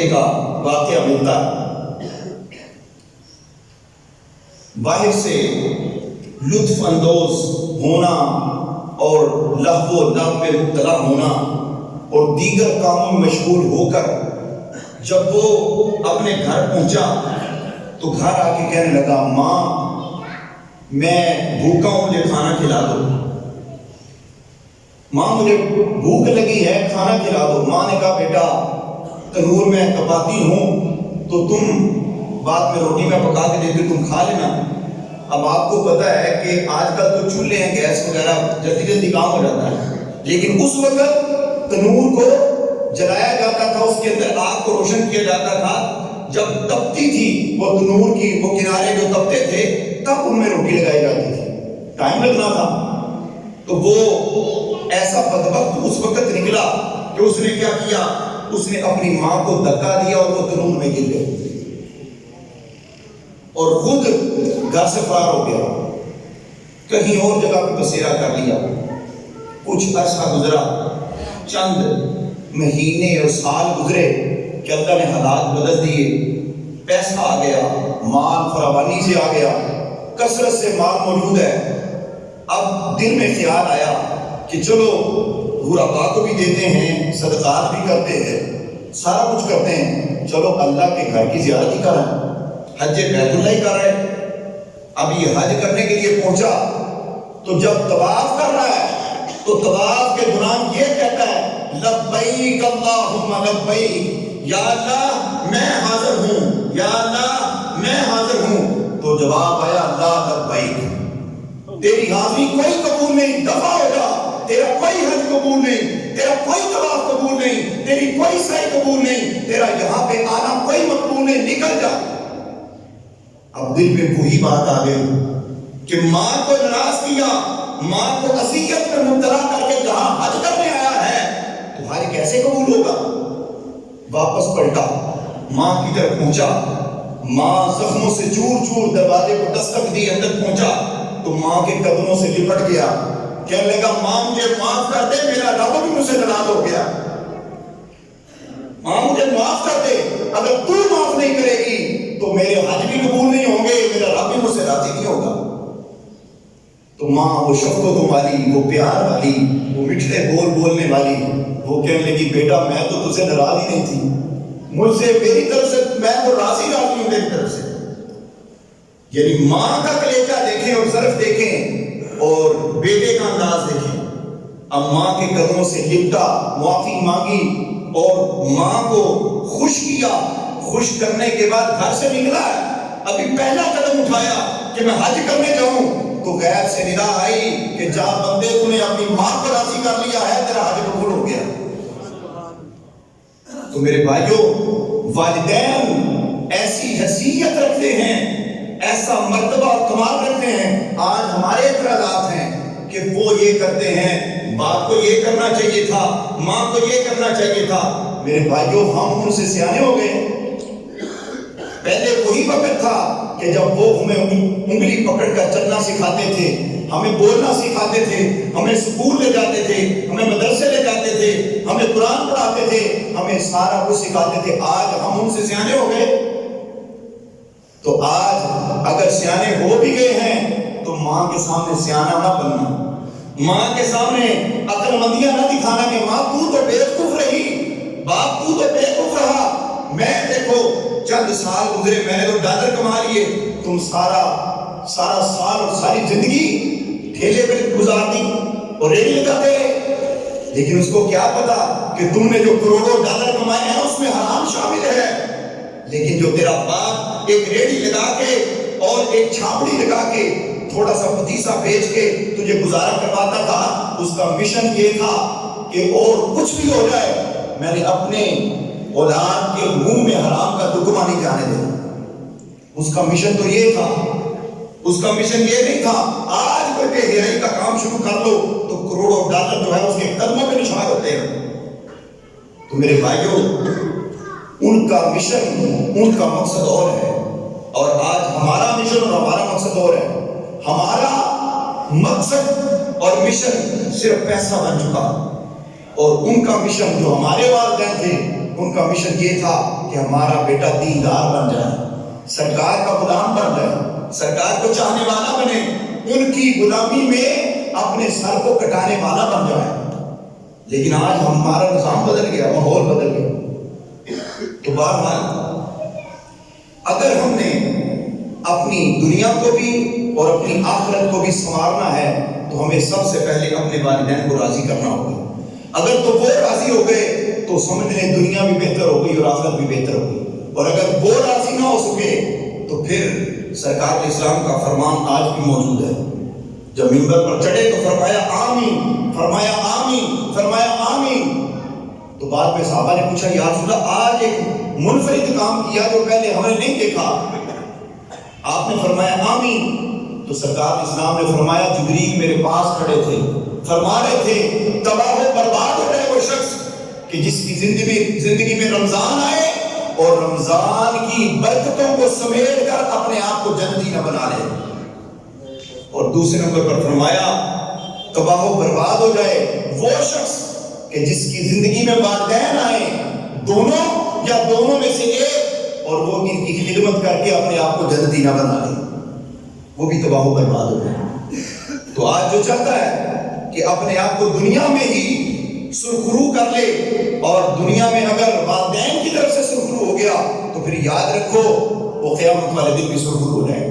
ہونے کا واقعہ ملتا ہے۔ باہر سے لطف اندوز ہونا اور لہو و لعب میں مبتلا ہونا اور دیگر کاموں میں مشغول ہو کر جب وہ اپنے گھر پہنچا تو گھر آ کے کہنے لگا، ماں میں بھوکا ہوں، مجھے کھانا کھلا دو، ماں مجھے بھوک لگی ہے، کھانا کھلا دو۔ ماں نے کہا، بیٹا تنور میں تپاتی ہوں تو تم بعد میں روٹی میں پکا کے دیتی، تم کھا لینا۔ اب آپ کو پتا ہے کہ آج کل تو چولہے ہیں، گیس وغیرہ، جلدی جلدی کام ہو جاتا ہے، لیکن اس وقت تنور کو جلایا جاتا تھا، اس کے اندر آگ کو روشن کیا جاتا تھا، جب تپتی تھی وہ تنور کی وہ کنارے جو تپتے تھے تب ان میں روٹی لگائی جاتی تھی، ٹائم لگنا تھا۔ تو وہ ایسا بدبخت اس وقت نکلا کہ اس نے کیا کیا، اس نے اپنی ماں کو دھکا دیا اور وہ تنور میں گر گئی اور خود گھر سے فرار ہو گیا، کہیں اور جگہ پہ بسیرا کر لیا۔ کچھ عرصہ گزرا، چند مہینے اور سال گزرے کہ اللہ نے حالات بدل دیے، پیسہ آ گیا، مال فراوانی سے آ گیا، کثرت سے مال موجود ہے۔ اب دل میں خیال آیا کہ چلو غرباء کو بھی دیتے ہیں، صدقات بھی کرتے ہیں، سارا کچھ کرتے ہیں، چلو اللہ کے گھر کی زیارت ہی کریں، حج بیت اللہ ہی کر رہے ہیں۔ اب یہ حج کرنے کے لیے پہنچا تو جب طواف کر رہا ہے تو طواف کے دوران یہ کہتا ہے، لبیک اللہم لبیک، یا اللہ میں حاضر ہوں، یا اللہ میں حاضر ہوں۔ تو جواب آیا، لا لبیک، تیری حاضری کوئی قبول نہیں، دفع ہو جا، تیرا کوئی حج قبول نہیں، تیرا کوئی طواف قبول نہیں، تیری کوئی سعی قبول نہیں، تیرا یہاں پہ آنا کوئی مقبول نہیں، نکل جا۔ اب دل میں وہی بات آ گئی کہ ماں کو ناراض کیا، ماں کو اذیت میں مبتلا کر کے جہاں حج کرنے آیا ہے تمہاری کیسے قبول ہوگا۔ واپس پلٹا، ماں کی طرف پہنچا، ماں زخموں سے چور چور دروازے کو دستک دی، اندر پہنچا تو ماں کے قدموں سے لپٹ گیا، کہنے لگا، ماں مجھے معاف کر دے، میرا رب بھی مجھ سے ناراض ہو گیا، ماں مجھے معاف کر دے، اگر تو معاف نہیں کرے گی تو میرے حج بھی قبول نہیں ہوں گے، میرا رب بھی مجھ سے راضی نہیں ہوگا۔ تو ماں وہ شفقت والی، وہ پیار والی، وہ میٹھے بول بولنے والی، وہ کہنے لگی، بیٹا میں تو تجھ سے ناراض ہی نہیں تھی، مجھ سے میری طرف سے میں تو راضی ہوں میری طرف سے۔ یعنی ماں کا کلیجہ دیکھیں اور ظرف دیکھیں اور بیٹے کا انداز دیکھیں۔ اب ماں کے قدموں سے لپٹا، معافی مانگی اور ماں کو خوش کیا، خوش کرنے کے بعد گھر سے نکلا ہے، ابھی پہلا قدم اٹھایا کہ میں حج کرنے جاؤں تو غیب سے ندا آئی کہ جا بندے، تو نے اپنی ماں کو راضی کر لیا ہے، تیرا حج قبول ہو گیا۔ تو میرے بھائیوں، والدین ایسی حیثیت رکھتے ہیں، ایسا مرتبہ اور کمال رکھتے ہیں۔ آج ہمارے اعتراضات ہیں کہ وہ یہ کرتے ہیں، باپ کو یہ کرنا چاہیے تھا، ماں کو یہ کرنا چاہیے تھا۔ میرے بھائیوں، ہم ان سے سیانے ہو گئے۔ پہلے وہی وقت تھا کہ جب وہ ہمیں انگلی پکڑ کر چلنا سکھاتے تھے، ہمیں بولنا سکھاتے تھے، ہمیں اسکول لے جاتے تھے، ہمیں مدرسے لے جاتے تھے، ہمیں قرآن پڑھاتے تھے، ہمیں سارا کچھ سکھاتے تھے۔ آج ہم ان سے سیانے ہو گئے تو آج اگر سیانے ہو بھی گئے ہیں تو ماں کے سامنے سیانہ نہ بننا، ماں کے سامنے عقل مندیاں نہ دکھانا کہ ماں تو بیوقوف رہی، باپ تو بیوقوف رہا، میں دیکھو چند سال گزرے، میں نے تو ڈالر کما لیے، تم سارا سال اور ساری زندگی ٹھیلے پہ گزار دی اور ریڑھی لگاتے رہے۔ لیکن اس کو کیا پتا کہ تم نے جو کروڑوں ڈالر کمائے ہیں اس میں حرام شامل ہے۔ لیکن جو تیرا باپ ایک ریڑھی لگا کے اور ایک چھاپڑی لگا کے تھوڑا سا پتیسا بیچ کے تجھے گزارا کرواتا تھا، اس کا مشن یہ تھا کہ اور کچھ بھی ہو جائے میں نے اپنے اولاد کے منہ میں حرام کا لقمہ نہیں جانے دینا۔ اس کا مشن تو یہ تھا، اس کا مشن یہ نہیں تھا آج کوئی بے حیائی کا کام شروع کر لو تو کروڑوں ڈالر جو ہے اس کے قدموں پہ نشان ہوتے ہیں۔ تو میرے بھائیوں، ان کا مشن، ان کا مقصد اور ہے، اور آج ہمارا مشن اور ہمارا مقصد اور ہے۔ ہمارا مقصد اور مشن صرف پیسہ بن چکا، اور ان کا مشن جو ہمارے والدین تھے، ان کا مشن یہ تھا کہ کہ ہمارا بیٹا دیندار بن جائے، سرکار کا غلام بن جائے، سرکار کو چاہنے والا بنے، ان کی غلامی میں اپنے سر کو کٹانے والا بن جائے۔ لیکن آج ہمارا نظام بدل گیا، ماحول بدل گیا۔ تو بہرحال اگر ہم نے اپنی دنیا کو بھی اور اپنی آخرت کو بھی سنوارنا ہے تو ہمیں سب سے پہلے اپنے والدین کو راضی کرنا ہوگا۔ اگر تو وہ راضی ہو گئے تو سمجھ لیں دنیا بھی بہتر ہو گئی اور آخرت بھی بہتر ہو گئی، اور اگر وہ راضی نہ ہو سکے تو پھر سرکار اسلام کا فرمان آج بھی موجود ہے۔ جب منبر پر چڑھے تو فرمایا آمین، فرمایا آمین، فرمایا آمین۔ تو بعد میں صحابہ نے پوچھا یا رسول اللہ آج ایک منفرد کام کیا جو پہلے ہم نے نہیں دیکھا، آپ نے فرمایا آمین۔ تو سرکار اسلام نے فرمایا جبریل میرے پاس کھڑے تھے، فرما رہے تھے تباہ و برباد ہو جائے وہ شخص کہ جس کی زندگی میں رمضان آئے اور رمضان کی برکتوں کو سمیٹ کر اپنے آپ کو جنتی نہ بنا لے، اور دوسرے نمبر پر فرمایا تباہ و برباد ہو جائے وہ شخص کہ جس کی زندگی میں والدین آئے دونوں یا دونوں میں سے ایک، اور وہ ان کی خدمت کر کے اپنے آپ کو جنتی نہ بنا لے، وہ بھی تباہ و برباد ہو جائے۔ تو آج جو چاہتا ہے کہ اپنے آپ کو دنیا میں ہی سرخرو کر لے، اور دنیا میں اگر والدین کی طرف سے سرخرو ہو گیا تو پھر یاد رکھو وہ قیامت والے دن بھی سرخرو ہو جائے۔